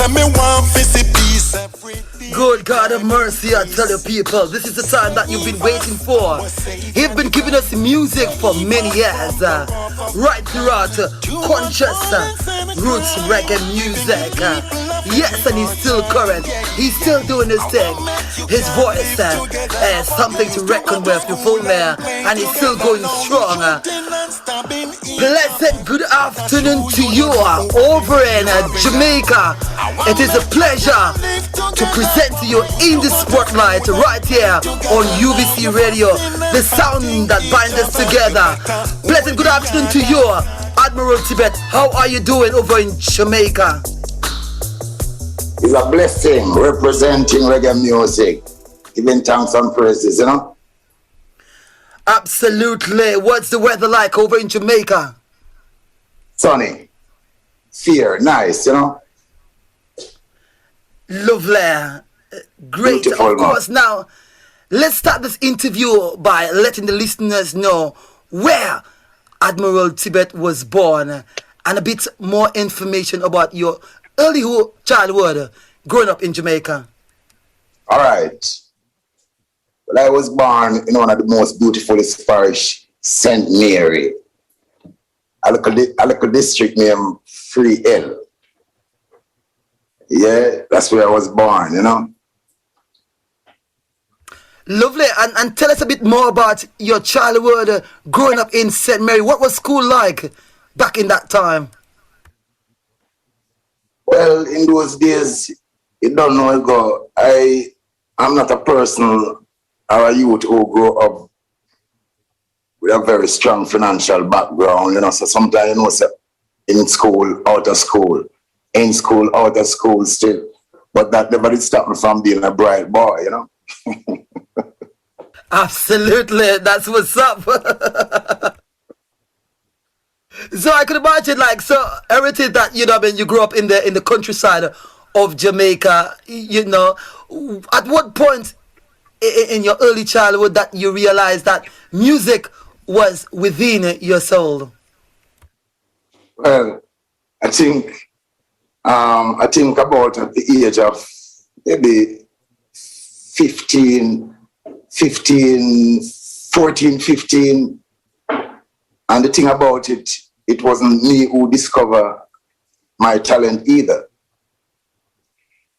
say me want to see peace every day. Good God of mercy, I tell you people, this is the time that you've been waiting for. He's been giving us music for many years, right throughout conscious roots reggae music. Yes, and he's still current. He's still doing his thing. His voice is something to reckon with, you fool me, and he's still going strong. Pleasant good afternoon to you over in Jamaica. It is a pleasure to present to you in the spotlight right here on UBC Radio, the sound that binds us together. Pleasant good afternoon to you, Admiral Tibet. How are you doing over in Jamaica? It's a blessing representing reggae music, giving thanks and praises, you know. Absolutely. What's the weather like over in Jamaica? Sunny, fair, nice, you know. Lovely. Great. Beautiful, of course, man. Now, let's start this interview by letting the listeners know where Admiral Tibet was born and a bit more information about your early childhood growing up in Jamaica. All right. Well, I was born in one of the most beautiful parish, St. Mary, a little district named Free Hill. Yeah, that's where I was born, you know. Lovely. And tell us a bit more about your childhood growing up in St. Mary. What was school like back in that time? Well, in those days, you don't know ago, I'm not a person or a youth who grew up with a very strong financial background, you know. So sometimes, you know, so in school, out of school, in school, out of school still. But that never did stop me from being a bright boy, you know. Absolutely, that's what's up. So I could imagine, like, so everything that, you know, when you grew up in the countryside of Jamaica, you know, at what point in your early childhood that you realized that music was within your soul? Well, I think about at the age of maybe 14, 15. And the thing about it, it wasn't me who discovered my talent either.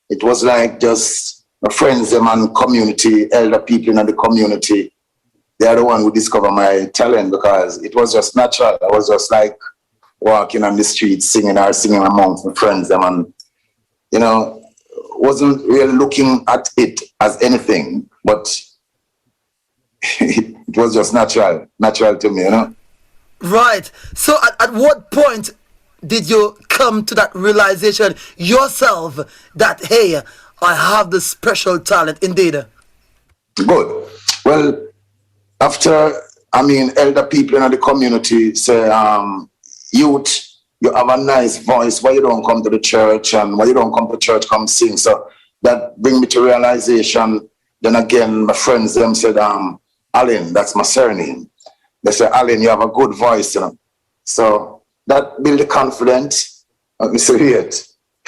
It was like just my friends and community, elder people in the community. They are the one who discovered my talent because it was just natural. I was just like walking on the street singing amongst my friends and, you know, wasn't really looking at it as anything, but it was just natural to me, you know. Right. So at what point did you come to that realization yourself that, hey, I have this special talent indeed? Good. Well, after, elder people in the community say, youth, you have a nice voice. Why you don't come to the church? And why you don't come to church, come sing? So that bring me to realization. Then again, my friends, them said, Alan, that's my surname. They said, Alan, you have a good voice, you know. So that build the confidence. Let me say it.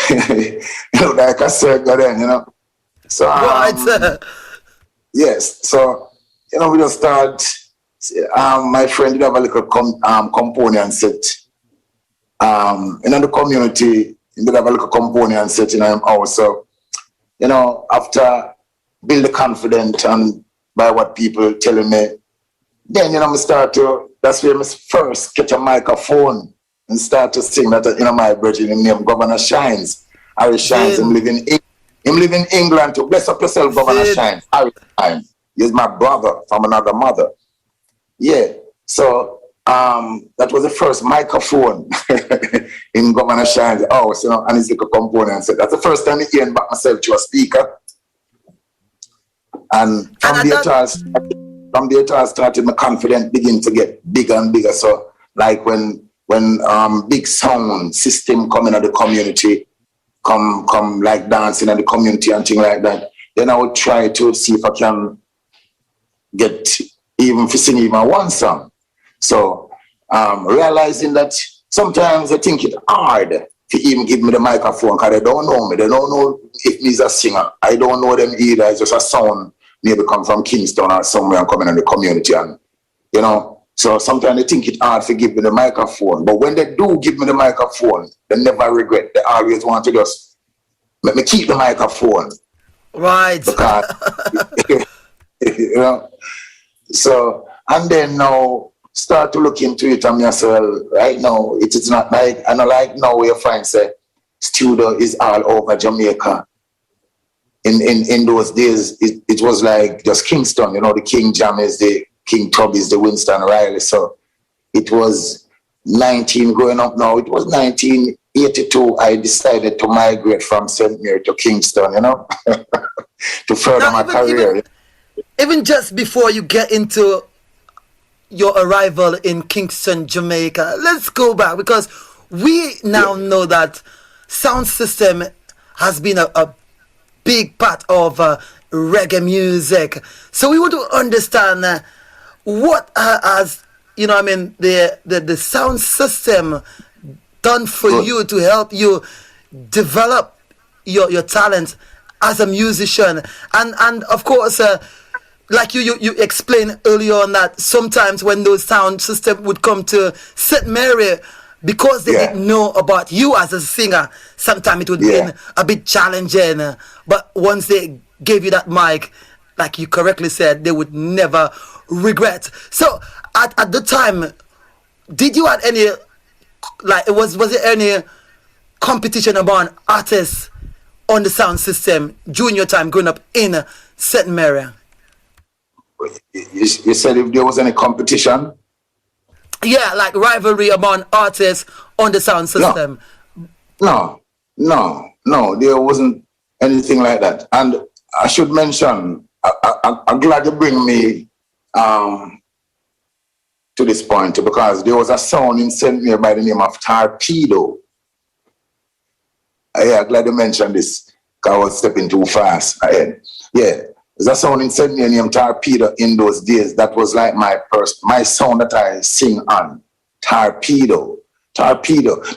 You know, like I said, then, you know. So, right. Yes. So, you know, we just start. My friend did have a little component set. In the community, he did have a little component set in him also. You know, after build the confidence and by what people telling me, then, you know, that's where I first get a microphone and start to sing that, you know, my virgin name, Governor Shines. Harry Shines, him live in England too. Bless up yourself, Governor Shines. Harry Shines. He's my brother from another mother. Yeah. So that was the first microphone in Governor Shines' house, you know, and his little component. So that's the first time I hearing back myself to a speaker. And from there I started, my confidence begin to get bigger and bigger. So like when big sound system come in the community, come like dancing in the community and things like that, then I would try to see if I can get sing even one song. So realizing that sometimes I think it's hard to even give me the microphone because they don't know me. They don't know if me's a singer. I don't know them either. It's just a sound maybe come from Kingston or somewhere and coming in the community. And, you know, so sometimes they think it's hard to give me the microphone. But when they do give me the microphone, they never regret. They always want to just let me keep the microphone. Right. Because, you know, so, and then now start to look into it and myself, right now, it's not like, I know like now you find, say, studio is all over Jamaica. In those days, it was like just Kingston, you know, the King Jammys, the King Tubbies, the Winston Riley. So it was 19 growing up now. It was 1982. I decided to migrate from St. Mary to Kingston, you know, to further my career. Even just before you get into your arrival in Kingston, Jamaica, let's go back because we now know that sound system has been a big part of reggae music. So we want to understand what has, you know, I mean, the sound system done for you to help you develop your talent as a musician, and of course, like you explained earlier on that sometimes when those sound system would come to St. Mary, because they didn't know about you as a singer, sometimes it would be a bit challenging. But once they gave you that mic, like you correctly said, they would never regret. So at the time, did you have any, like, was there any competition among artists on the sound system during your time growing up in St. Mary? You said if there was any competition? Yeah, like rivalry among artists on the sound system. No, there wasn't anything like that. And I should mention, I'm glad you bring me to this point because there was a sound in St. Mary by the name of Torpedo. Yeah, glad you mentioned this because I was stepping too fast ahead. Yeah. There's a sound in St. Mary named Torpedo in those days. That was like my sound that I sing on. Torpedo.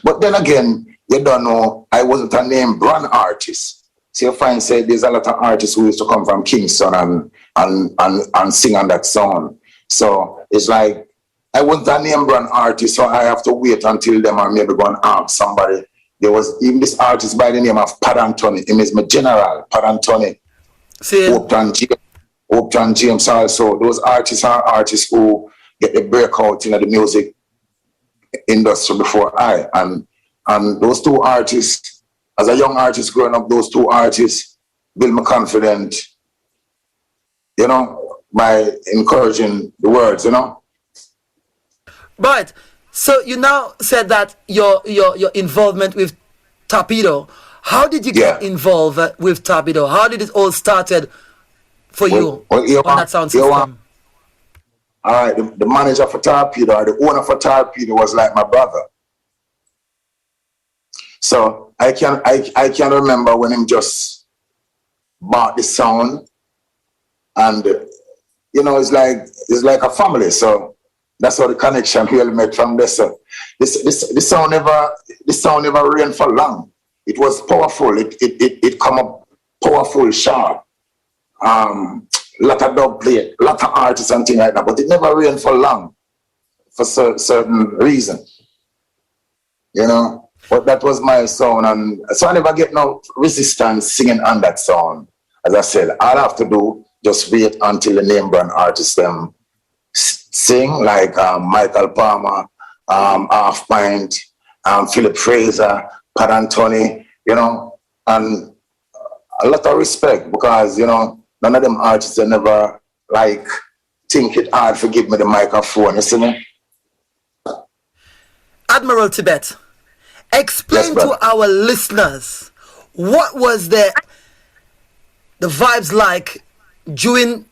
But then again, you don't know, I wasn't a name brand artist. So you find, say, there's a lot of artists who used to come from Kingston and sing on that song. So it's like, I wasn't a name brand artist, so I have to wait until them or maybe go and ask somebody. There was even this artist by the name of Pat Anthony. Him is my general, Pat Anthony. Upton James also. Those artists are artists who get the breakout in the music industry before I. And those two artists, as a young artist growing up, those two artists build me confident, you know, by encouraging the words, you know. Right. So you now said that your involvement with Torpedo. How did you get involved with Torpedo? How did it all started for you on that sound system? All right, the manager for Torpedo, or the owner for Torpedo was like my brother. So I can remember when him just bought the sound, and you know, it's like a family. So that's how the connection really made from this. The sound never ran for long. It was powerful. It come up powerful, sharp. Lot of dub play, lot of artists and things like that. But it never ran for long, for certain reason. You know. But that was my sound, and so I never get no resistance singing on that sound. As I said, all I have to do just wait until the name brand artists them sing, like Michael Palmer, Half Pint, Philip Fraser, Pat Anthony, you know, and a lot of respect because, you know, none of them artists they never like think it hard to give me the microphone, you see me? Admiral Tibet, explain to our listeners what was the vibes like during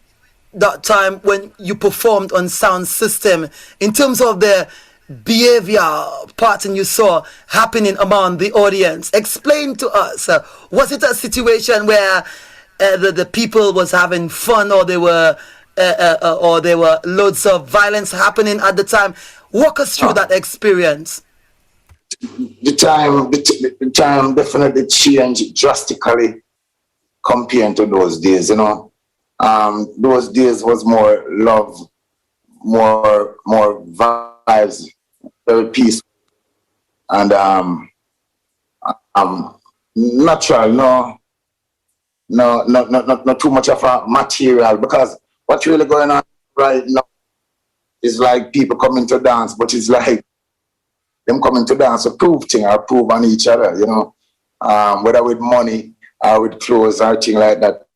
that time when you performed on sound system in terms of the behavior pattern you saw happening among the audience. Explain to us, was it a situation where the people was having fun, or there were loads of violence happening at the time? Walk us through that experience. the time definitely changed drastically compared to those days, you know. Those days was more love, more vibes, very peaceful, and natural. Not too much of a material, because what's really going on right now is like people coming to dance, but it's like them coming to dance to prove thing or prove on each other, you know. Whether with money or with clothes or thing like that.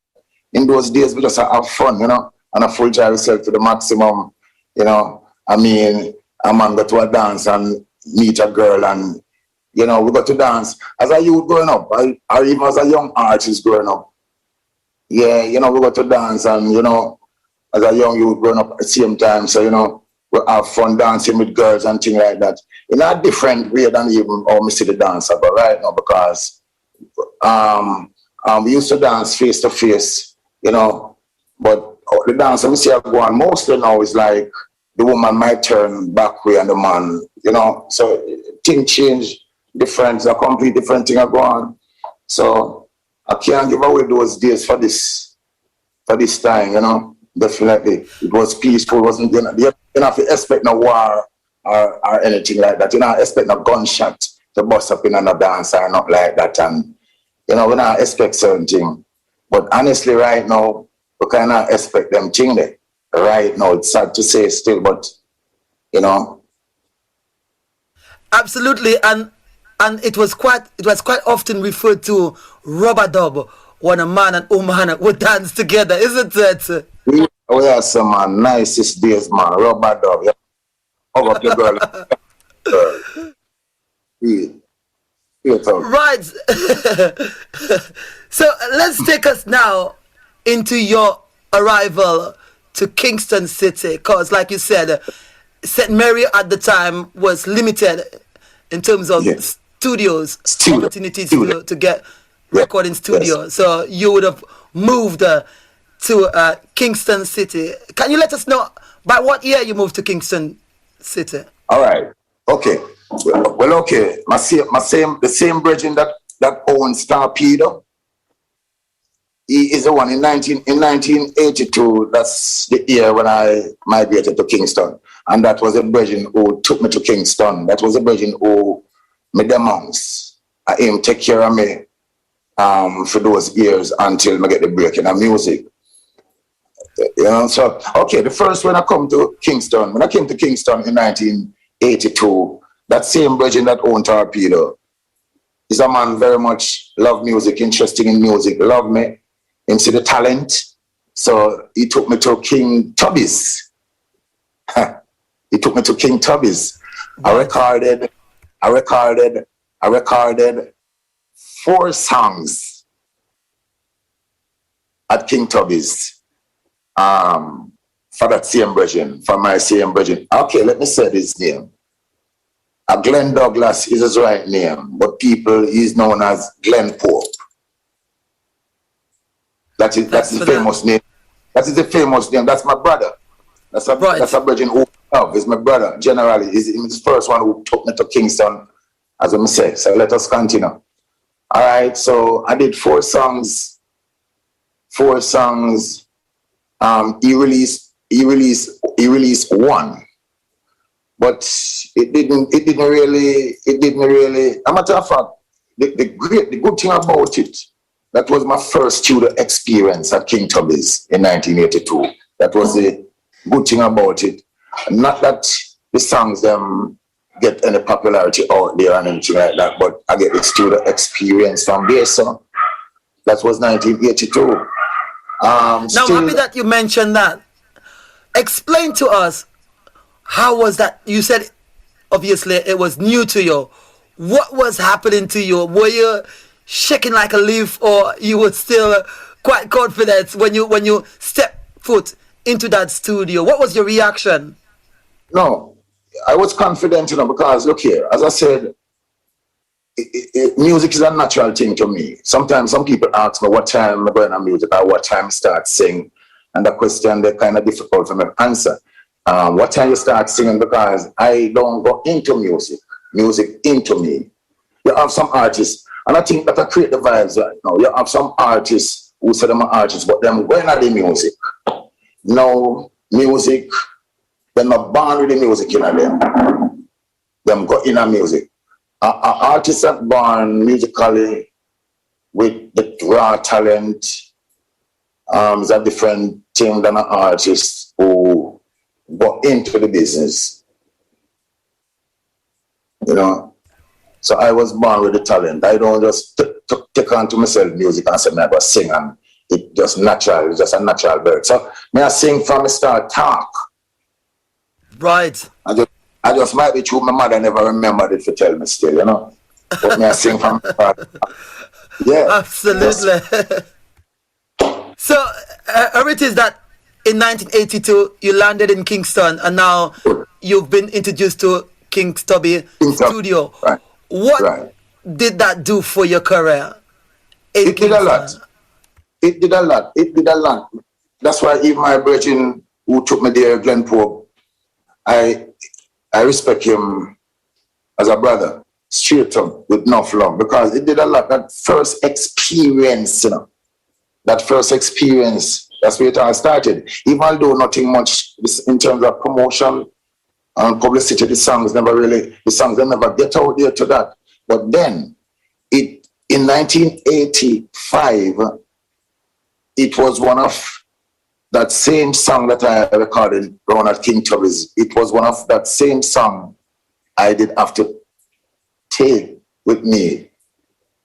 In those days, we just have fun, you know, and I full drive yourself to the maximum, you know. I mean, a man go to a dance and meet a girl, and, you know, we got to dance as a youth growing up, or even as a young artist growing up. Yeah, you know, we got to dance, and, you know, as a young youth growing up at the same time, so, you know, we have fun dancing with girls and things like that. In a different way than even how we see the dancer, but right now, because we used to dance face to face, you know, but the dance we see go on mostly now is like the woman might turn back way and the man, you know, so things change, different, a complete different thing are go on. So I can't give away those days for this time, you know. Definitely, it was peaceful. It wasn't, you don't have to expect no war or anything like that. You don't expect no gunshot to bust up in another dance or not like that. And you know, we don't expect certain things. But honestly, right now, we cannot expect them things there. Right now, it's sad to say still, but you know. Absolutely, and it was quite often referred to rubber dub when a man and woman would dance together, isn't it? We are some man, nicest days, man. Rubber dub, yeah. Hug up your girl. Right. So let's take us now into your arrival to Kingston City, because, like you said, St. Mary at the time was limited in terms of studios, opportunities to get recording studio. So you would have moved to Kingston City. Can you let us know by what year you moved to Kingston City? All right. Okay. Well, okay. The same brethren that owns Torpedo. He is the one in 1982. That's the year when I migrated to Kingston, and that was the brethren who took me to Kingston. That was the brethren who made the monks. I him take care of me for those years until I get the break in the music. You know, so okay, the first when I came to Kingston in 1982, that same brethren that owned Torpedo is a man very much love music, interested in music, love me, and see the talent. So he took me to King Tubby's. He took me to King Tubby's. I recorded 4 songs at King Tubby's. For that same brethren, for my same brethren. Okay, let me say this name. Glenn Douglas is his right name, but he's known as Glenn Pope. That's the famous name. That is the famous name. That's my brother. That's a brethren who love is my brother. Generally, he's the first one who took me to Kingston, as I say. So let us continue. All right, so I did 4 songs. 4 songs. He released 1, but it didn't really. A matter of fact, the good thing about it, that was my first studio experience at King Tubby's in 1982. That was the good thing about it. Not that the songs get any popularity out there and anything like that, but I get the studio experience from there. So that was 1982. Now, I'm happy that you mentioned that. Explain to us, how was that? You said, obviously, it was new to you. What was happening to you? Were you shaking like a leaf, or you were still quite confident when you stepped foot into that studio? What was your reaction? No, I was confident, you know, because look here, as I said, music is a natural thing to me. Sometimes some people ask me what time I'm going on music or what time I start singing, and the question they're kind of difficult for me to answer. What time you start singing, because I don't go into music. music into me. You have some artists, and I think that I create the vibes right now. You have some artists who say them are artists, but them going at the music. No music, they're not born with the music in them. Them go in a music. Artists are born musically with the raw talent. Is a different thing than an artist who go into the business. You know? So I was born with the talent. I don't just take on to myself music and say, I go sing, and it just natural, it's just a natural birth. So may I sing from the start, talk. Right. I just might be true, my mother never remembered it to tell me still, you know. But may I sing from the start. Yeah. Absolutely. So it is that in 1982 you landed in Kingston, and now you've been introduced to King Stubby Studio. Right. What did that do for your career? It did a lot. It did a lot. It did a lot. That's why even my brethren who took me there, Glenn Pope, I respect him as a brother, straight up, with no flaw, because it did a lot. That first experience, you know, that first experience, that's where it all started. Even though nothing much in terms of promotion and publicity, the songs never get out there to that. But then, in 1985, it was one of that same song that I recorded around at King Tubby's. It was one of that same song I did have to take with me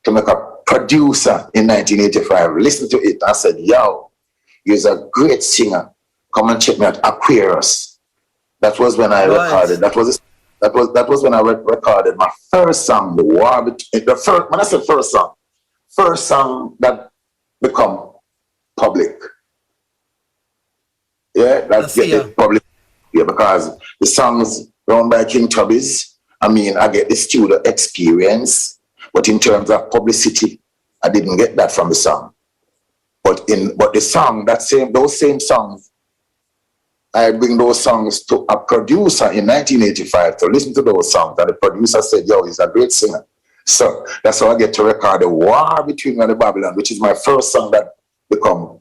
to make a producer in 1985. Listen to it. I said, yo, you're a great singer. Come and check me at Aquarius. That was when I recorded. That was when I recorded my first song, The War Between. When I said first song that become public. Yeah, that's get public. Yeah, because the songs run by King Tubby's, I mean, I get the studio experience, but in terms of publicity, I didn't get that from the song. But the song, those same songs, I bring those songs to a producer in 1985 to listen to those songs, and the producer said, yo, he's a great singer. So that's how I get to record The War Between and the Babylon, which is my first song that become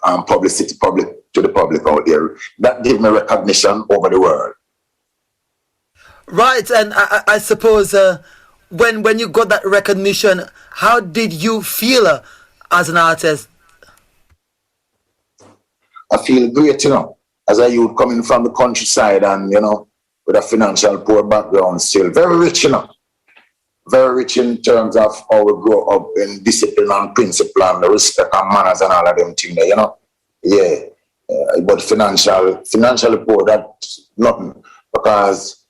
public to the public out there. That gave me recognition over the world. Right, and I suppose when you got that recognition, how did you feel as an artist? I feel great, you know, as a youth coming from the countryside and, you know, with a financial poor background still. Very rich, you know. Very rich in terms of how we grow up in discipline and principle and the respect and manners and all of them things, you know. Yeah. But financially poor, that's nothing. Because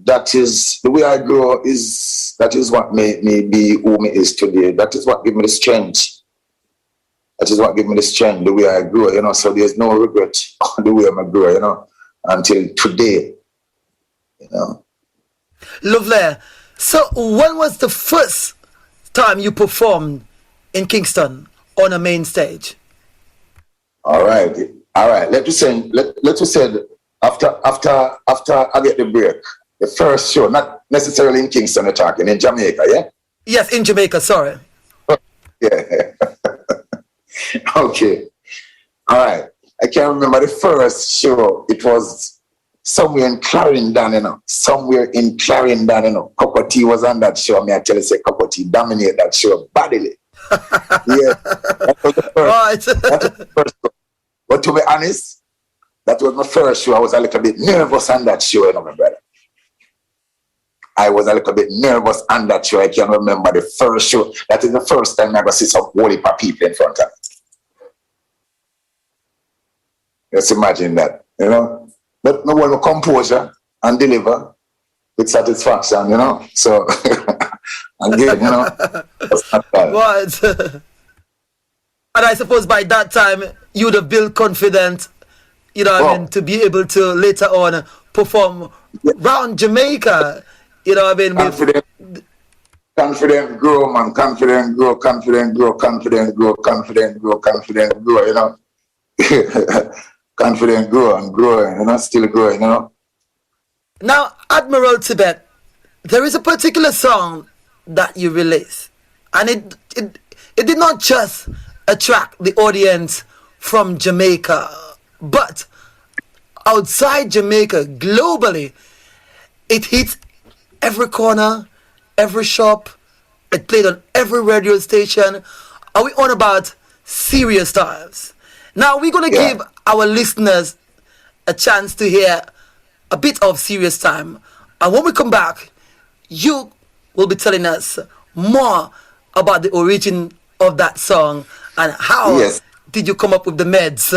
that is, the way I grow that is what made me be who me is today. That is what gave me the strength. That is what gave me the strength, the way I grew, you know. So there's no regret the way I grew, you know, until today, you know. Lovely. So when was the first time you performed in Kingston on a main stage? All right. Let us say after I get the break, the first show, not necessarily in Kingston, we're talking in Jamaica, yeah? Yes, in Jamaica, sorry. Yeah. Okay. All right. I can't remember the first show. It was somewhere in Clarendon, you know. Cocoa Tea was on that show. I tell you, say Cocoa Tea dominate that show badly. Yeah. That was the first. Right. That was the first show. But to be honest, that was my first show. I was a little bit nervous on that show, you know, my brother. I was a little bit nervous on that show. I can remember the first show. That is the first time I ever see some whole heap of people in front of me. Just imagine that, you know. But no one will composure and deliver with satisfaction, you know. So, again, you know, that's not bad. What? And I suppose by that time, you would have built confidence, you know what I mean, to be able to later on perform around Jamaica, you know what I mean. Confident grow, man. Confident grow, you know. Confident grow and growing, you know, still growing, you know. Now, Admiral Tibet, there is a particular song that you release, and it did not just attract the audience from Jamaica, but outside Jamaica, globally, it hits every corner, every shop. It played on every radio station. Are we on about Serious Times? Now we're gonna give our listeners a chance to hear a bit of Serious Time, and when we come back, you will be telling us more about the origin of that song and how did you come up with the meds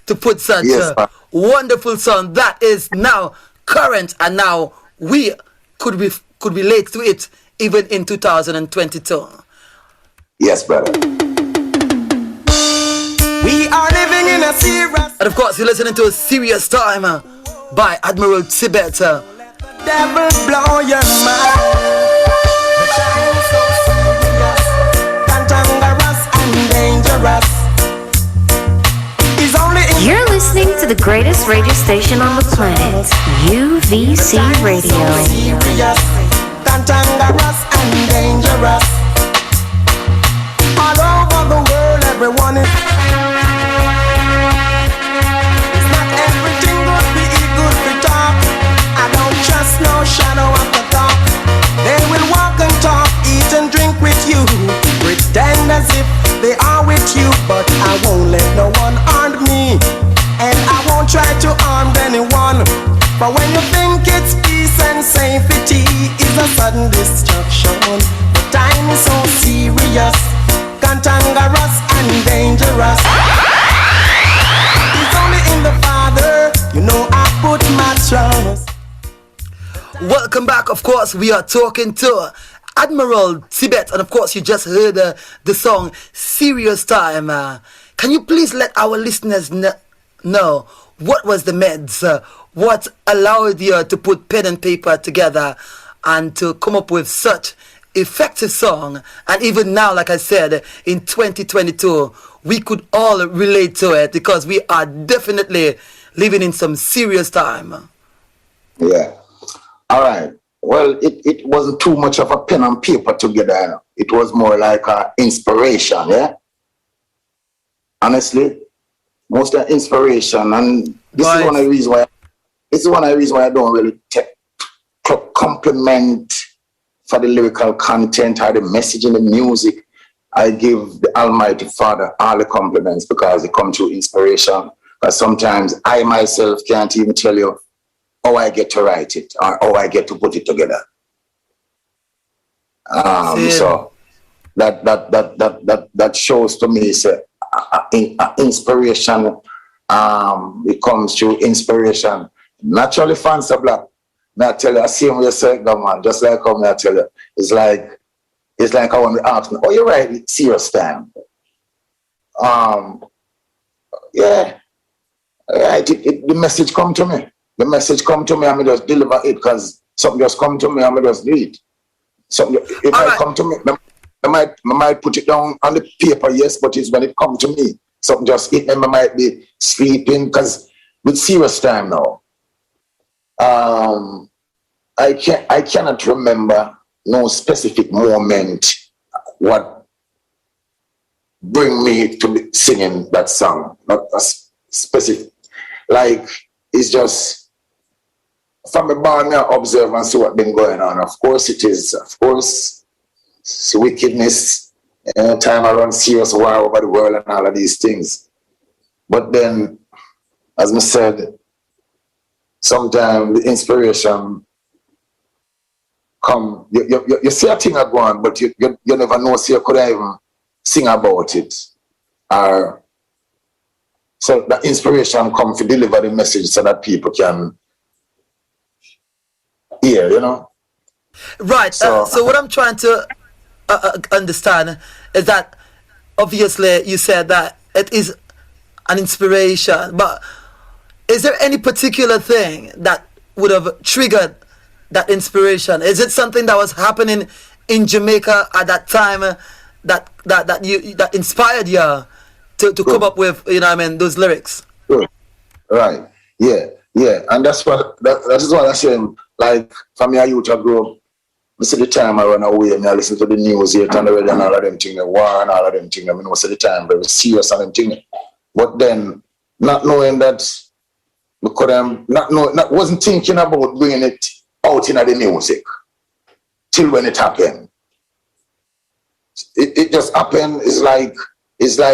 to put such a wonderful song that is now current, and now we could relate to it even in 2022. Yes, brother. We are living in a serious. And of course, you're listening to A Serious Time by Admiral Tibet. Devil blow your mind. The time is so serious, cantankerous and dangerous. It's only in You're listening to the greatest radio station on the planet, UVC Radio. serious, cantankerous and dangerous. All over the world, everyone is. It's not everything good, be good for talk. I don't trust no shadow of the top. They will walk and talk, eat and drink with you, pretend as if they are with you, but I won't let no one harm me, and I won't try to harm anyone. But when you think it's peace and safety, it's a sudden destruction. The time is so serious, cantankerous and dangerous. It's only in the Father, you know I put my trust. Welcome back. Of course, we are talking to Admiral Tibet, and of course, you just heard the song Serious Time. Can you please let our listeners know what was the meds? What allowed you to put pen and paper together and to come up with such effective song? And even now, like I said, in 2022, we could all relate to it because we are definitely living in some serious time. Yeah. All right. Well, it wasn't too much of a pen and paper together. It was more like an inspiration, yeah? Honestly, most of the inspiration, and this is one of the reasons why I don't really take compliment for the lyrical content or the message in the music. I give the Almighty Father all the compliments because it comes through inspiration. But sometimes I myself can't even tell you how I get to write it or how I get to put it together. So that shows to me inspiration. It comes through inspiration. Naturally, fancy black. May I tell you, I see him you say, man, just like how I tell you, it's like I want to ask me, oh, you're right, Serious Time. Yeah, the message come to me. The message come to me, and I just deliver it because something just come to me, and I just do it. Something it might come to me, I might put it down on the paper, yes, but it's when it comes to me, something just hit me. I might be sleeping because with Serious Time now, I cannot remember no specific moment what bring me to be singing that song. Not a specific, like it's just. From the barn, I observe and see what's been going on. Of course, it is. Of course, it's wickedness, time around serious war over the world and all of these things. But then, as I said, sometimes the inspiration come. You see a thing go on, but you never know. So you could even sing about it, or so the inspiration come to deliver the message so that people can. Yeah, you know. Right. So what I'm trying to understand is that obviously you said that it is an inspiration, but is there any particular thing that would have triggered that inspiration? Is it something that was happening in Jamaica at that time that inspired you to come up with, you know what I mean, those lyrics? Sure. Right. Yeah. And that is what I'm saying. Like, from your youth, I grew up Most of the time I run away and I listen to the news here, turn the radio and all of them things, the war and all of them things. I mean, most of the time very serious and them things. But then, not knowing that, because not wasn't thinking about bringing it out in the music till when it happened. It just happened. It's like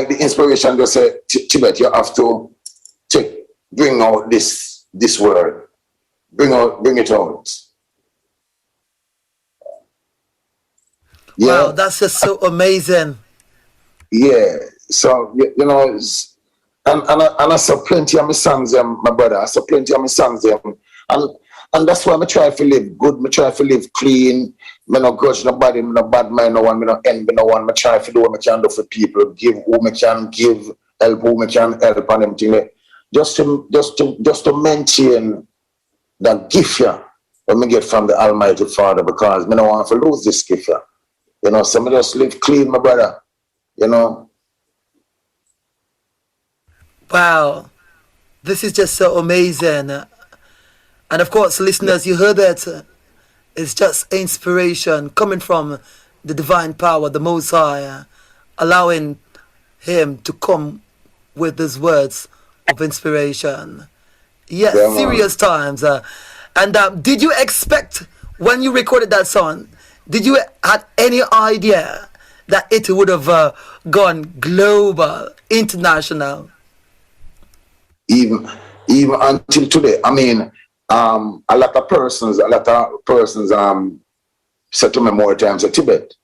the inspiration just said, Tibet, you have to bring out this word, bring it out. Yeah. Wow, that's just so amazing. Yeah. So you know, and I saw plenty of my songs, my brother. I saw plenty of my songs, and that's why I try to live good. I try to live clean. I no grudge nobody. I no bad mind no one. I no envy no one. I try to do what I can do for people. Give who I can give. Help who I can help, and everything. Just to maintain that gift when we get from the Almighty Father, because I don't want to lose this gift. You know, somebody just live clean, my brother. You know. Wow, this is just so amazing. And of course, listeners, you heard that. It's just inspiration coming from the divine power, the Most High, allowing him to come with these words of inspiration. Yes, yeah, serious times. And did you expect, when you recorded that song, did you have any idea that it would have gone global, international? Even until today, I mean, a lot of persons said to me more times at Tibet,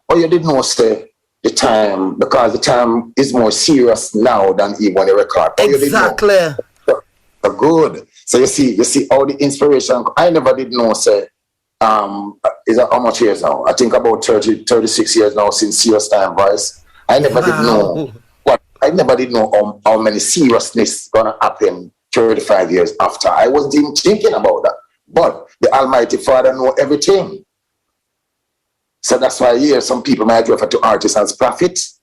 oh, you didn't know say the time, because the time is more serious now than even when you record. Oh, exactly. You didn't know. Good. So you see all the inspiration. I never did know say is that how much years now? I think about 36 years now since Serious Time Voice. I never did know. But I never did know how many seriousness gonna happen 35 years after. I wasn't even thinking about that. But the Almighty Father know everything. So that's why here some people might refer to artists as prophets.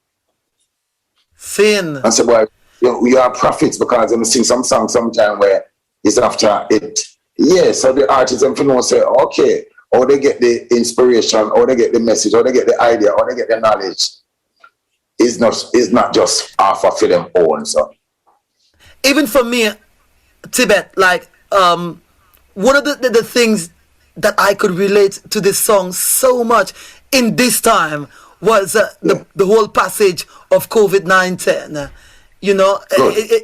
Sin. And say, well, we are prophets because I'm sing some songs sometime where it's after it. Yeah, so the artists and people say, okay, or they get the inspiration, or they get the message, or they get the idea, or they get the knowledge. It's not just half of them own. So even for me, Tibet, like one of the things that I could relate to this song so much in this time was the whole passage of COVID-19. You know,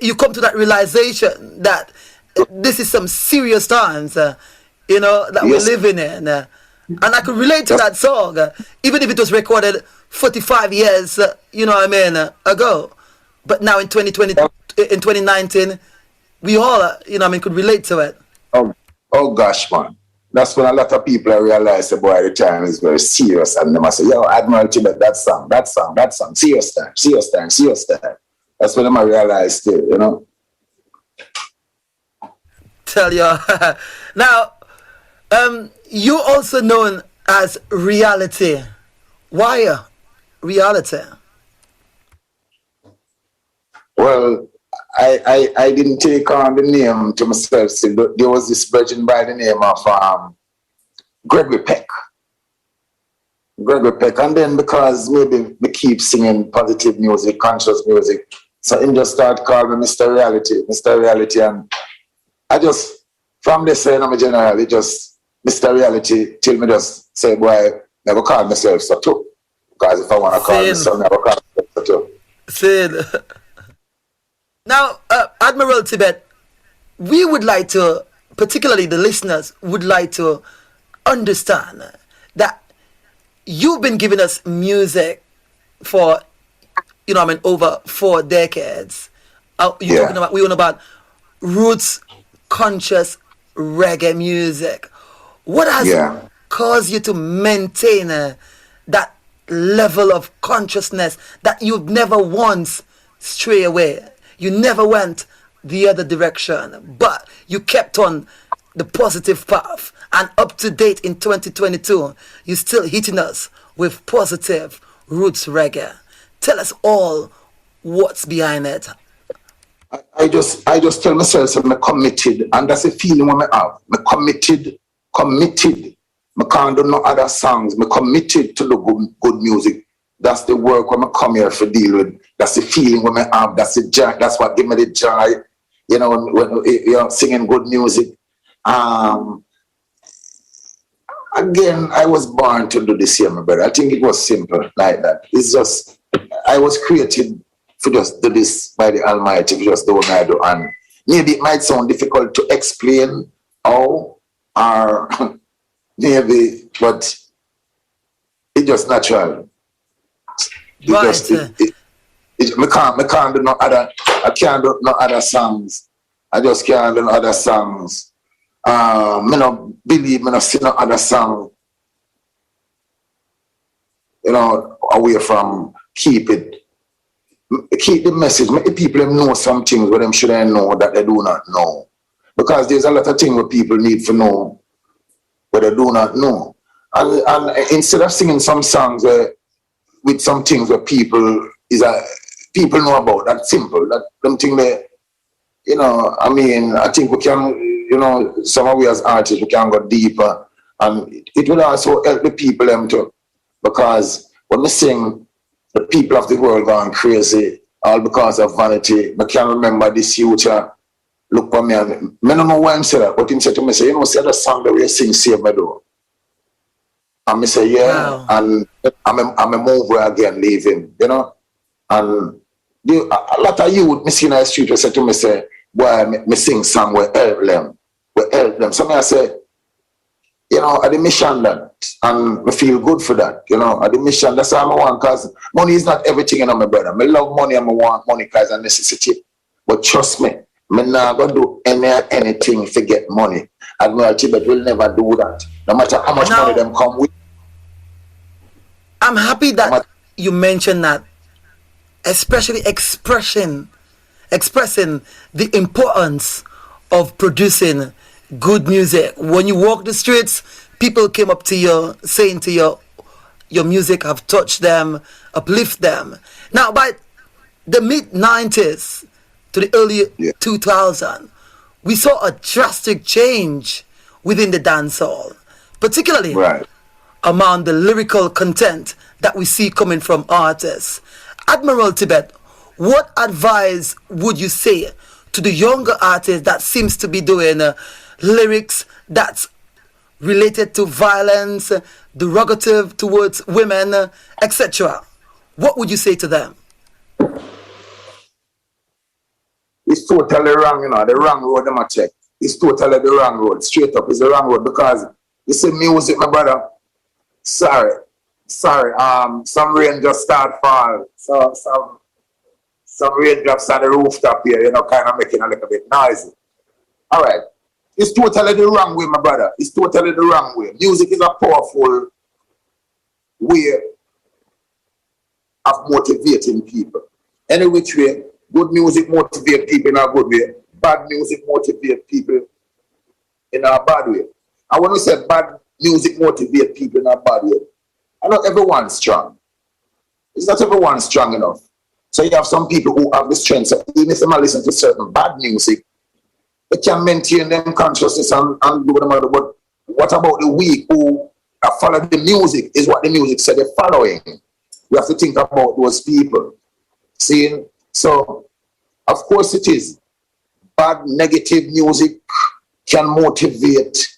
you come to that realization that this is some serious times, you know, that we're living in. And I could relate to that song, even if it was recorded 45 years, you know what I mean, ago. But now in 2019, we all, you know what I mean, could relate to it. Oh gosh, man. That's when a lot of people realize the boy at the time is very serious, and they must say, yo, Admiral Tibet, that song, serious time. That's when I realize too, you know. Tell you. Now, you're also known as Reality. Why Reality? Well, I didn't take on the name to myself. So there was this virgin by the name of Gregory Peck. And then because maybe we keep singing positive music, conscious music, so him just start calling me Mr. Reality. And I just, from this saying I'm a general, it just Mr. Reality till me just say, boy, never call myself so too. Because if I want to call myself, never call myself so too. Sid. Now, Admiral Tibet, we would like to, particularly the listeners, would like to understand that you've been giving us music for, you know, I mean, over 4 decades. You're talking about, we know about roots, conscious reggae music. What has caused you to maintain that level of consciousness that you've never once stray away? You never went the other direction, but you kept on the positive path. And up to date in 2022, you're still hitting us with positive roots reggae. Tell us all what's behind it. I just tell myself I'm committed, and that's a feeling I have. I'm committed I can't do no other songs. I'm committed to the good music. That's the work when I come here to deal with. That's the feeling when I have. That's the joy. That's what give me the joy. You know, when you're singing good music. Again, I was born to do this here, my brother. I think it was simple like that. It's just, I was created to just do this by the Almighty, to just do what I do. And maybe it might sound difficult to explain how, or maybe, but it's just natural. I can't do no other, I can't do no other songs. I just can't do no other songs. Me no believe me no see no other song, you know, away from keep the message. Make the people them know some things where them shouldn't know that they do not know. Because there's a lot of things where people need to know where they do not know. And instead of singing some songs with some things where people know about, that's simple. That them thing they, you know, I mean, I think we can, you know, some of we as artists, we can go deeper, and it will also help the people them too. Because when we sing, the people of the world gone crazy, all because of vanity. I can't remember this youth look for me, and I don't know why I'm saying that, but he said to me, say, you know, say the song that we sing, Save Me Do. And I say, yeah, wow. And I'm a mover again, leaving, you know. And a lot of youth, me see in the street, they say to me, say, boy, me sing song, we help them. We help them. So I say, you know, at the mission that, and I feel good for that, you know, at the mission, that's all I want, because money is not everything, you know, my brother. I love money and I want money because it's a necessity. But trust me, I'm not going to do anything to get money. Admiral Tibet will never do that, no matter how much money them come with. I'm happy that you mentioned that, especially expressing the importance of producing good music. When you walk the streets, people came up to you saying to you, your music have touched them, uplift them. Now, by the mid-90s to the early 2000s, we saw a drastic change within the dancehall, particularly among the lyrical content that we see coming from artists. Admiral Tibet, what advice would you say to the younger artists that seems to be doing lyrics that's related to violence, derogative towards women, etc.? What would you say to them? It's totally wrong, you know, the wrong road them a check. It's totally the wrong road. Straight up, it's the wrong road, because you see music, my brother. Sorry. Some rain just start fall. So some raindrops on the rooftop here, you know, kind of making a little bit noisy. All right. It's totally the wrong way, my brother. It's totally the wrong way. Music is a powerful way of motivating people. Any which way, good music motivates people in a good way. Bad music motivates people in a bad way. And when we say bad music motivates people in a bad way, and not everyone's strong. It's not everyone strong enough. So you have some people who have the strength. So even if they listen to certain bad music, they can maintain them consciousness and do them. But what about the weak who follow the music? Is what the music said they're following. You have to think about those people. See? So, of course it is. Bad, negative music can motivate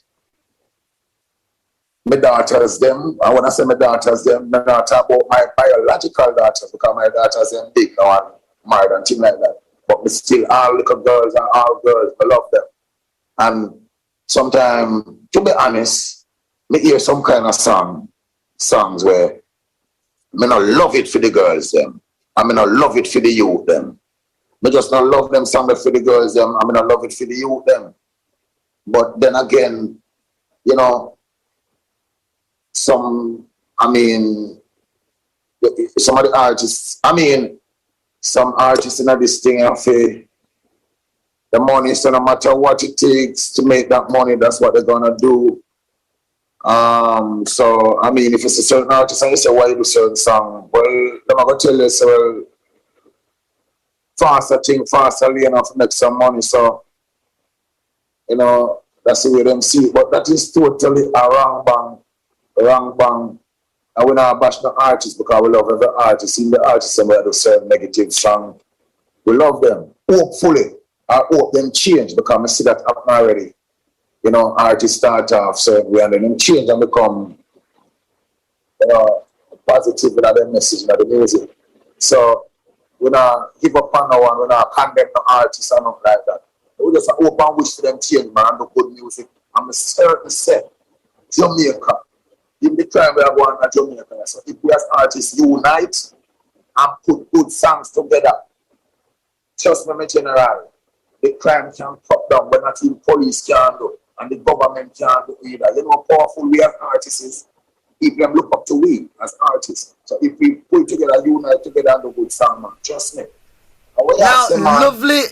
my daughters, them. I want to say my daughters, them. I'm not talking about my biological daughters, because my daughters are big now and married and things like that. But me still, all little girls and all girls, I love them. And sometimes, to be honest, me hear some kind of songs where me not love it for the girls, them. I mean, I love it for the youth, them. Me just not love them songs for the girls, them. I mean, I love it for the youth, them. But then again, you know, some of the artists, some artists in this thing have the money, so no matter what it takes to make that money, that's what they're gonna do. So if it's a certain artist and you say why you do certain song, well, I'm gonna tell you, so well, faster lane off make some money, so you know, that's the way them see it. But that is totally a wrong bang. wrong bang. And we not bash the artists because we love every artist. In the artists and we do certain negative song. We love them. Hopefully. I hope them change because I see that happen already. You know, artists start off certain way and then them change and become, you know, positive with their message in the music. So we not give up on no one, we not condemn the artists and nothing like that. We just hope and wish for them change, man, and do good music. I'm certain set Jamaica. In the time we are going to Jamaica. So if we as artists unite and put good songs together, trust me, general, the crime can cut down when not even police can do and the government can't do either. You know how powerful we as artists is? People look up to we as artists. So if we put together, unite together and do good song, man, trust me. Now, lovely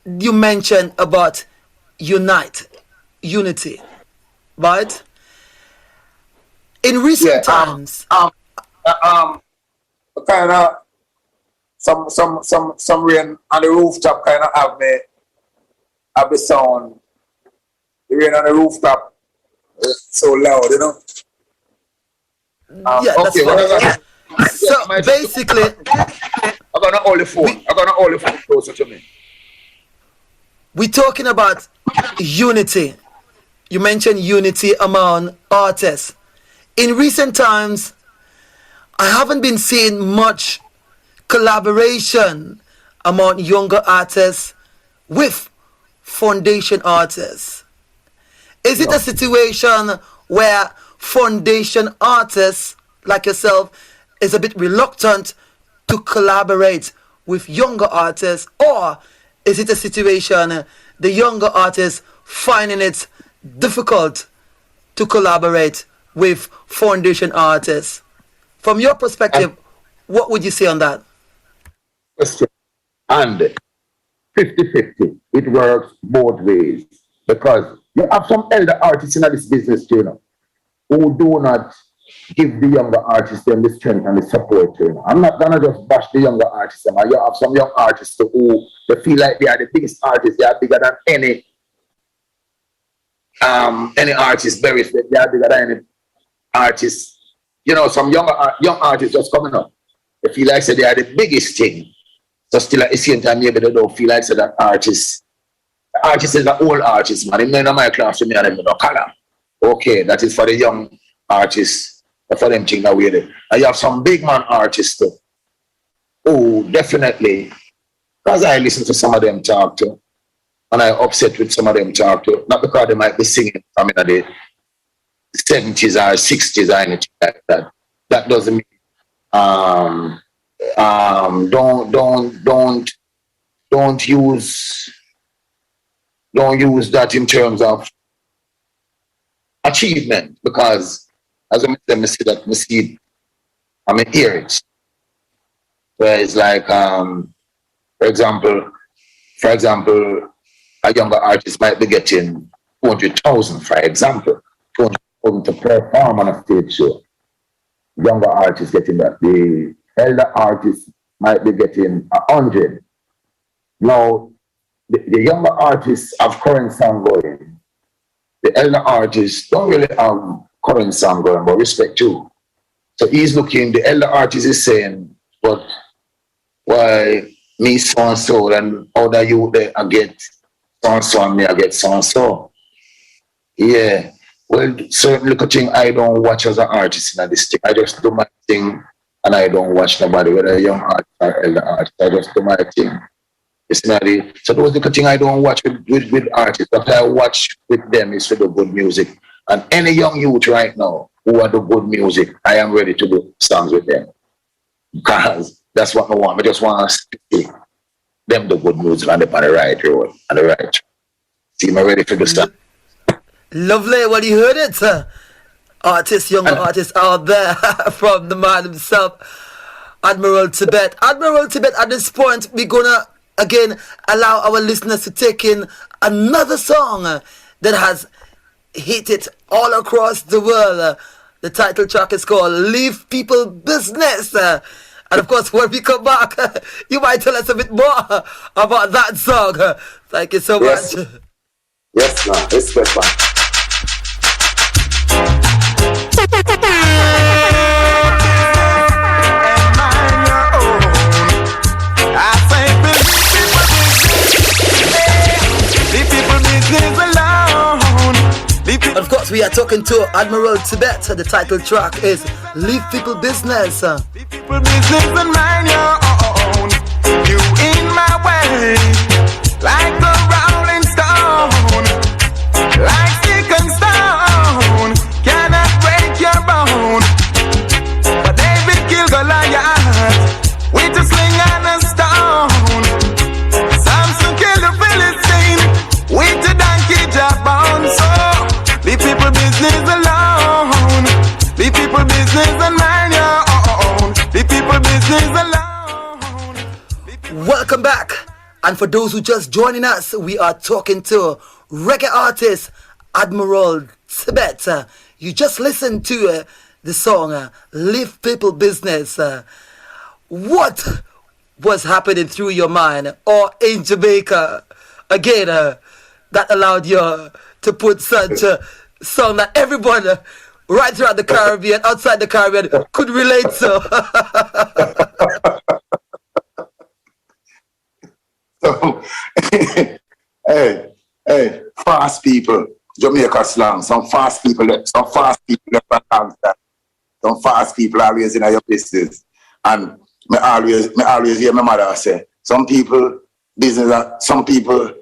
you mentioned about unity, right? In recent times, kind of some rain on the rooftop kind of have the sound. The rain on the rooftop so loud, you know. Yeah, that's fine. So basically, I'm gonna hold the phone closer to me. We're talking about unity. You mentioned unity among artists. In recent times, I haven't been seeing much collaboration among younger artists with foundation artists. Is it a situation where foundation artists like yourself is a bit reluctant to collaborate with younger artists, or is it a situation the younger artists finding it difficult to collaborate with foundation artists? From your perspective, what would you say on that? Question. And 50-50. It works both ways. Because you have some elder artists in this business, you know, who do not give the younger artists them the strength and the support, you know. I'm not gonna just bash the younger artists. You have some young artists who they feel like they are the biggest artists, they are bigger than any artist, they are bigger than any artist. You know, some young artists just coming up. They feel like they are the biggest thing. So still at the same time, maybe they don't feel like that artist is an old artist, man. In my class, me and them no color. Okay, that is for the young artists, for them thing that way there. And you have some big man artists too. Oh, definitely. Because I listen to some of them talk to, and I upset with some of them talk to. Not because they might be singing from in the 70s or 60s or anything like that. That doesn't mean don't use that in terms of achievement, because as I see that I hear it. Where it's like for example, a younger artist might be getting 200,000, for example, 200,000 to perform on a stage show. Younger artists getting that. The elder artists might be getting 100. Now, the younger artists have current song going. The elder artists don't really have current song going, but respect too. So he's looking, the elder artist is saying, but why me so and so, and other you there I get so and so, and me I get so and so. Yeah. Well, certain little thing I don't watch as an artist in this thing. I just do my thing and I don't watch nobody, whether a young artist or elder artist. I just do my thing. It's not it. So those little thing I don't watch with artists. What I watch with them is for the good music. And any young youth right now who are the good music, I am ready to do songs with them. Because that's what I want. I just want to see them the good music and they're on the right road and the right track. See, I'm ready for the stuff. Lovely, well you heard it, younger artists out there from the man himself, Admiral Tibet. Admiral Tibet, at this point, we're gonna again allow our listeners to take in another song that has hit it all across the world. The title track is called Leave People Business. And of course, when we come back, you might tell us a bit more about that song. Thank you so much. Yes, man. It's good, man. are talking to Admiral Tibet. The title track is Leave People Business. People business and mind your own. You in my way, like a rolling stone, like stick and stone, cannot break your bone. But David killed Goliath with a sling and a stone. Samson killed the Philistine with a donkey jawbone. So leave people business alone. Leave people business and mind your own. Leave people business alone. Welcome back. And for those who just joining us, we are talking to reggae artist Admiral Tibet. You just listened to the song Leave People Business. What was happening through your mind or in Jamaica again that allowed you to put such a song that everyone right throughout the Caribbean, outside the Caribbean, could relate to? So, hey, fast people, Jamaica slang, some fast people that some fast people always in your business. And me always hear my mother say, some people business, some people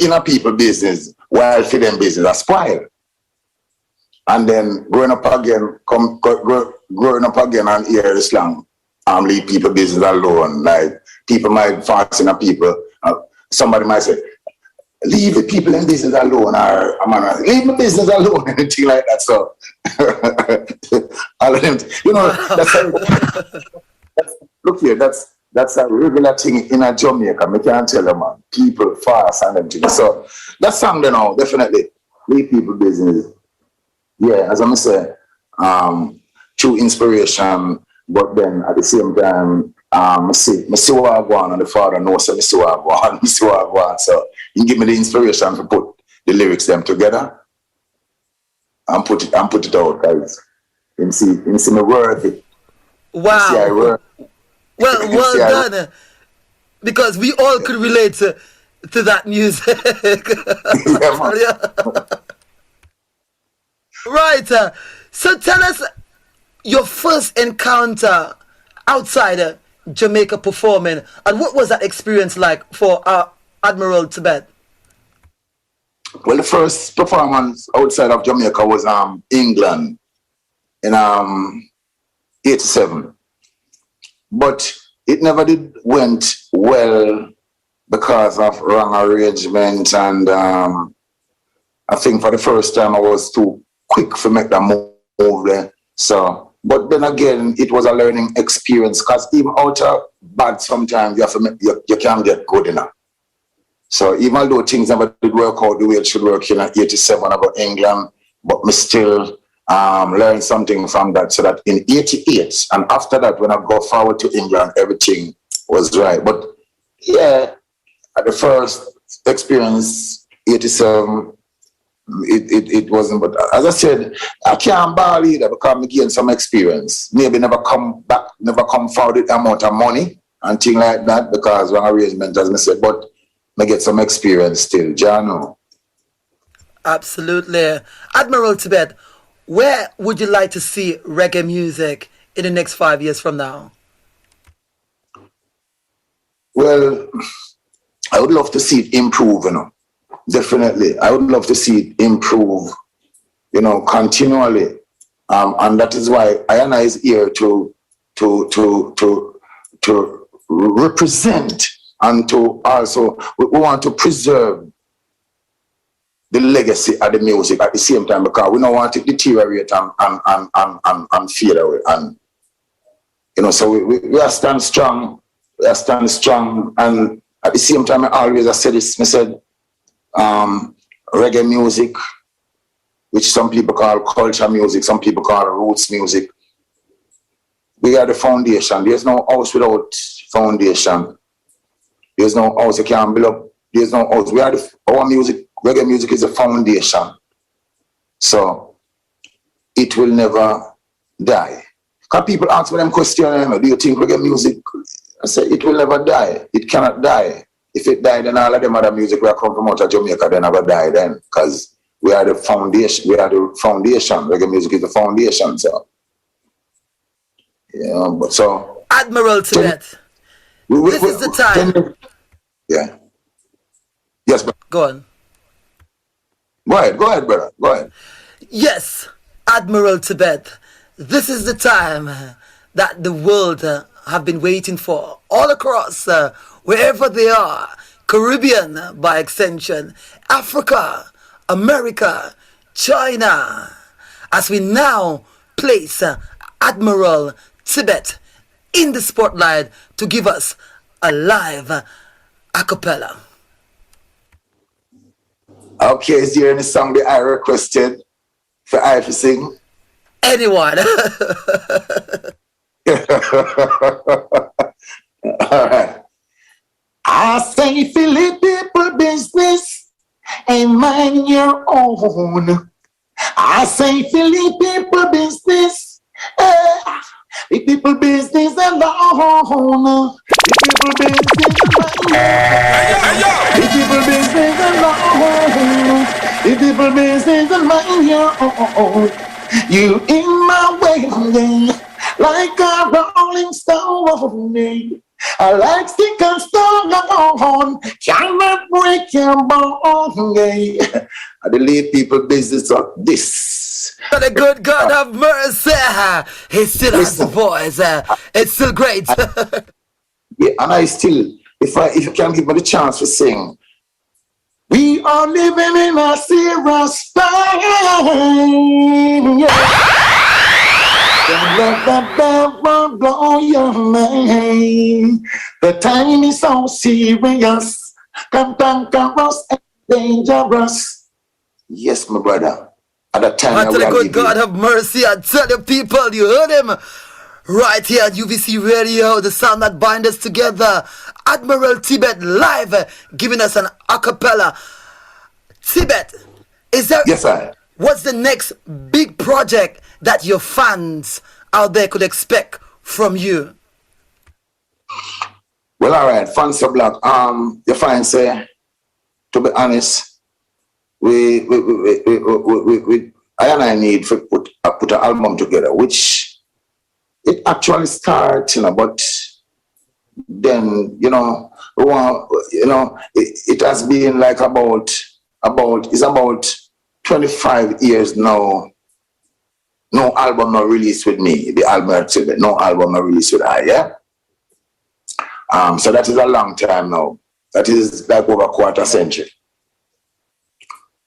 in a people business, while for them business are spoiled. And then growing up again and hear the slang, leave people business alone. Like people might fast in a people. Somebody might say, leave the people in business alone, or leave my business alone, and anything like that. So all of them, look here, that's a regular thing in a Jamaica. I can't tell them, man. People fast and everything. So that song, definitely leave people business. Yeah, as I say, true inspiration, but then at the same time, I see what I want, and the father knows that I see what I want. So he give me the inspiration to put the lyrics them together and put it out, guys. You see me worthy. Wow. Well done. Because we all could relate to that music. Yeah, man. Right. So tell us your first encounter outside Jamaica performing, and what was that experience like for Admiral Tibet? Well, the first performance outside of Jamaica was England in 87. But it never went well because of wrong arrangement, and I think for the first time I was too quick to make that move there. So, but then again, it was a learning experience, because even out of bad sometimes you can't get good enough. So even though things never did work out the way it should work in 87 about England, but me still learn something from that, so that in 88 and after that, when I go forward to England, everything was right. But yeah, at the first experience, 87, it wasn't. But as I said, I can't ball either, because I gained some experience. Maybe never come forward with the amount of money and things like that, because wrong arrangement, as I said, but I get some experience still, Jano. Absolutely. Admiral Tibet, where would you like to see reggae music in the next 5 years from now? Well, I would love to see it improve, Definitely. I would love to see it improve, continually. And that is why I is here to represent, and to also, we want to preserve the legacy of the music at the same time, because we don't want it to deteriorate and fade away. And so we are stand strong. We are stand strong. And at the same time, I said this. I said reggae music, which some people call culture music, some people call roots music. We are the foundation. There's no house without foundation. There's no house you can't build up. There's no house. Our music. Reggae music is a foundation. So it will never die. Because people ask me them questions, do you think reggae music? I say it will never die. It cannot die. If it died, then all of them other music will come from out of Jamaica, they never die then. Because we are the foundation. We are the foundation. Reggae music is the foundation. So, yeah, but so Admiral Tibet, this is the time. Yeah. Yes, but Go on. Go ahead, brother. Go ahead. Yes, Admiral Tibet, this is the time that the world have been waiting for. All across, wherever they are, Caribbean by extension, Africa, America, China, as we now place Admiral Tibet in the spotlight to give us a live a cappella. Okay, is there any song that I requested for I to sing? Anyone. All right. I say, Philip, people business and mind your own. I say, Philip, people business. The people business alone. The people business alone. The people business alone. You in my way, like a rolling stone. I like stick and stone, cannot break your bone. I believe people business of this. But the good God of mercy, he still has the voice. It's still great. Yeah, and I still, if you can give me the chance to sing, we are living in a serious time. Yeah. Don't let the devil blow your mind. The time is so serious, cantankerous and dangerous. Yes, my brother. At the time, Unto the good God have mercy, I tell you people, you heard him. Right here at UVC Radio, the sound that binds us together. Admiral Tibet live, giving us an a cappella. Tibet, is there? Yes, sir. What's the next big project that your fans out there could expect from you? Well, all right, fans of black. Your fans say, to be honest, I and I need to put an album together, which it actually starts, but then, it has been like about 25 years now. No album not released with me. The album Tibet, no album not released with I, yeah? So that is a long time now. That is like over a quarter century.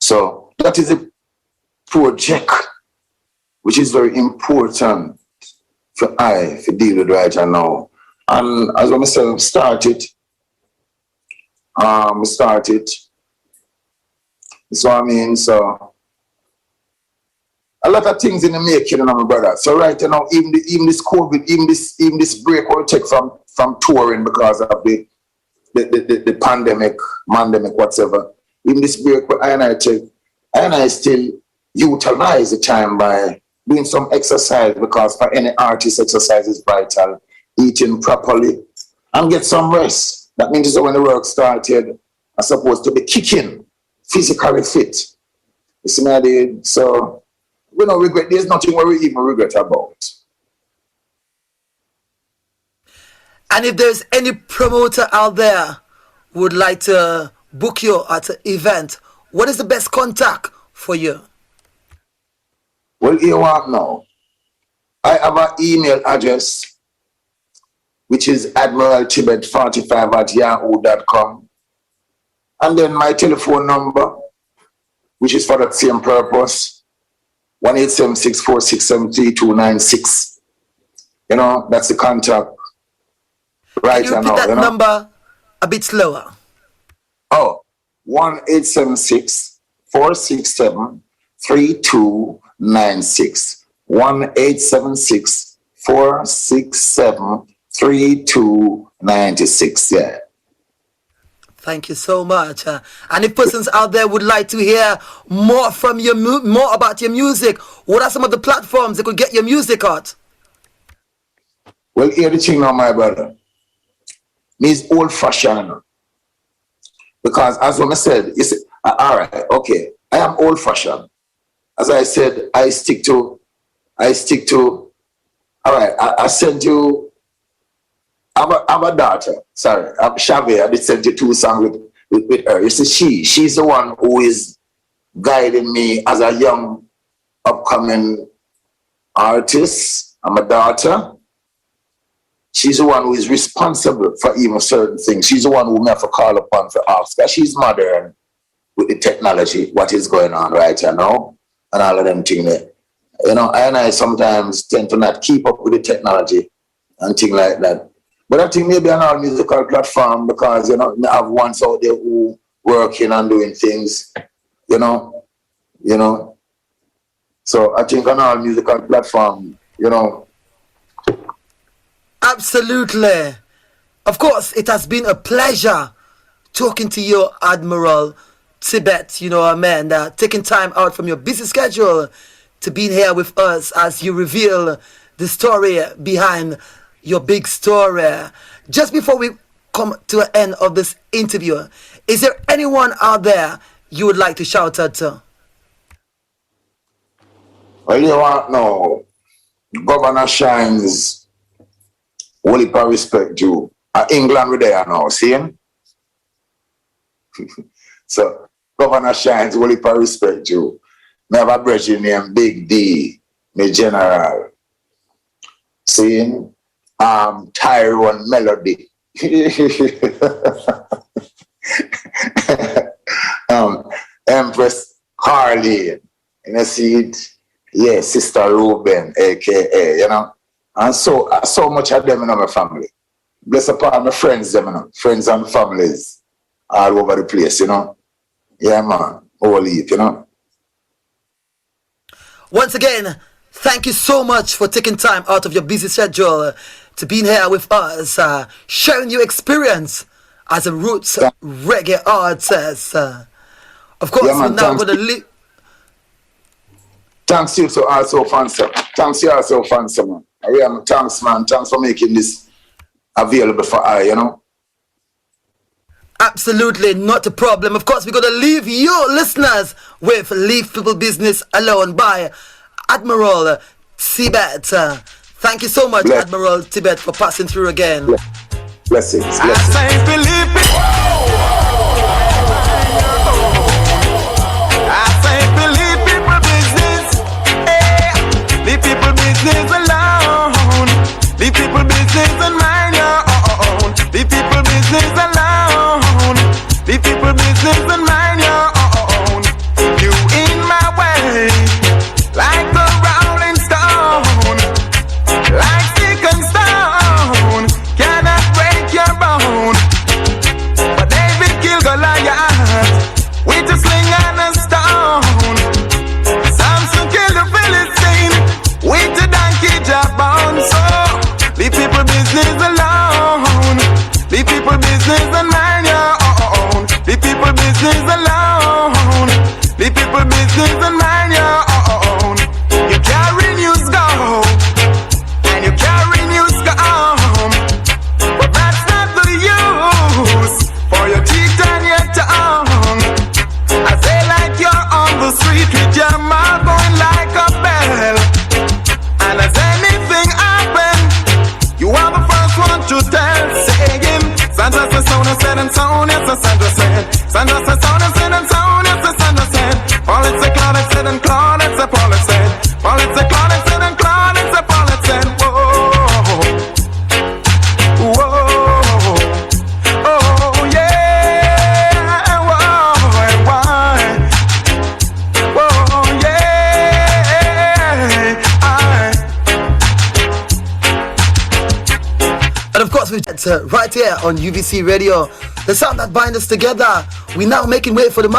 So that is a project which is very important for I to deal with right now. And as I myself started. So so a lot of things in the making, my brother. So right now, even this COVID, even this break we take from touring because of the pandemic, whatever. Even this break, I still utilize the time by doing some exercise, because for any artist, exercise is vital. Eating properly and get some rest. That means that when the work started, I'm supposed to be kicking, physically fit. You see what I did? So we don't regret. There's nothing we even regret about. And if there's any promoter out there who would like to book you at an event, what is the best contact for you? Well, you want now. I have an email address, which is admiraltibet45@yahoo.com. And then my telephone number, which is for that same purpose, 1-876-467-3296. That's the contact. Right Can you now. repeat that number a bit slower? Oh, 1-876-467-3296. 1-876-467-3296. Yeah. Thank you so much. And if persons out there would like to hear more from you, more about your music, what are some of the platforms they could get your music at? Well, hear the thing now, my brother. Me is old-fashioned. Because as I said, you see, all right, okay. I am old-fashioned. As I said, I stick to. All right, I sent you. I have a daughter. Sorry, Shabby. I did send you 2 songs with her. You see, she's the one who is guiding me as a young, upcoming artist. I'm a daughter. She's the one who is responsible for even certain things. She's the one who may have to call upon for ask. Because she's modern with the technology, what is going on right now, and all of them things. You know, I sometimes tend to not keep up with the technology and things like that. But I think maybe on our musical platform, because, you know, I have ones out there who working and doing things, you know. So I think on our musical platform, you know. Absolutely. Of course, it has been a pleasure talking to you, Admiral Tibet, you know, a man, taking time out from your busy schedule to be here with us as you reveal the story behind your big story. Just before we come to the end of this interview, is there anyone out there you would like to shout out to? Well, you want to know, Governor Shines, will he respect you? England, we're there now, see him? So, Governor Shines, will he respect you? I have a brother named Big D, my general. Seeing Tyrone Melody. Empress Harley. You know, see it? Yeah, Sister Ruben, aka, you know. And so much of them in my family. Bless upon my friends, them, you know, friends and families all over the place, you know. Yeah, man. All it, you know. Once again, thank you so much for taking time out of your busy schedule to be here with us, sharing your experience as a roots reggae artist. Of course, yeah, man, we're now going to leave. Thanks you to also fancy. Thanks you also fancy, man. Thanks, man. Thanks for making this available for I, you know. Absolutely not a problem. Of course, we're going to leave you listeners with Leave People Business Alone by Admiral Tibet. Thank you so much, Admiral Tibet, for passing through again. Blessings. I say believe it. I say believe people business. Hey, leave people business alone. Leave people business and mind your own. Leave people business alone. Leave people business and mind your own. You in my way, like a rolling stone, like stick and stone, cannot break your bone. But David killed Goliath with a sling and a stone. Samson killed the Philistine with a donkey jawbone. So leave people business alone. Leave people business and mind your own. Leave people business alone. Leave people business and mind your own. You carry news go, and you carry news come, but that's not the use for your teeth and your tongue. I say like you're on the street with your mouth going like a bell, and as anything happen, you are the first one to tell. Saying Sandra says Sona said and Sona yes, Sandra said. Sandra says Sona said and Sona yes, Sandra said. Paul it said, Claude said and Claude it said, Paul it said. Paul it said, Claude it said and Claude it said, Paul it said. Whoa, whoa, oh yeah, whoa, and why? Whoa, yeah, And of course, we're right here on UVC Radio, the sound that binds us together. We're now making way for the mic.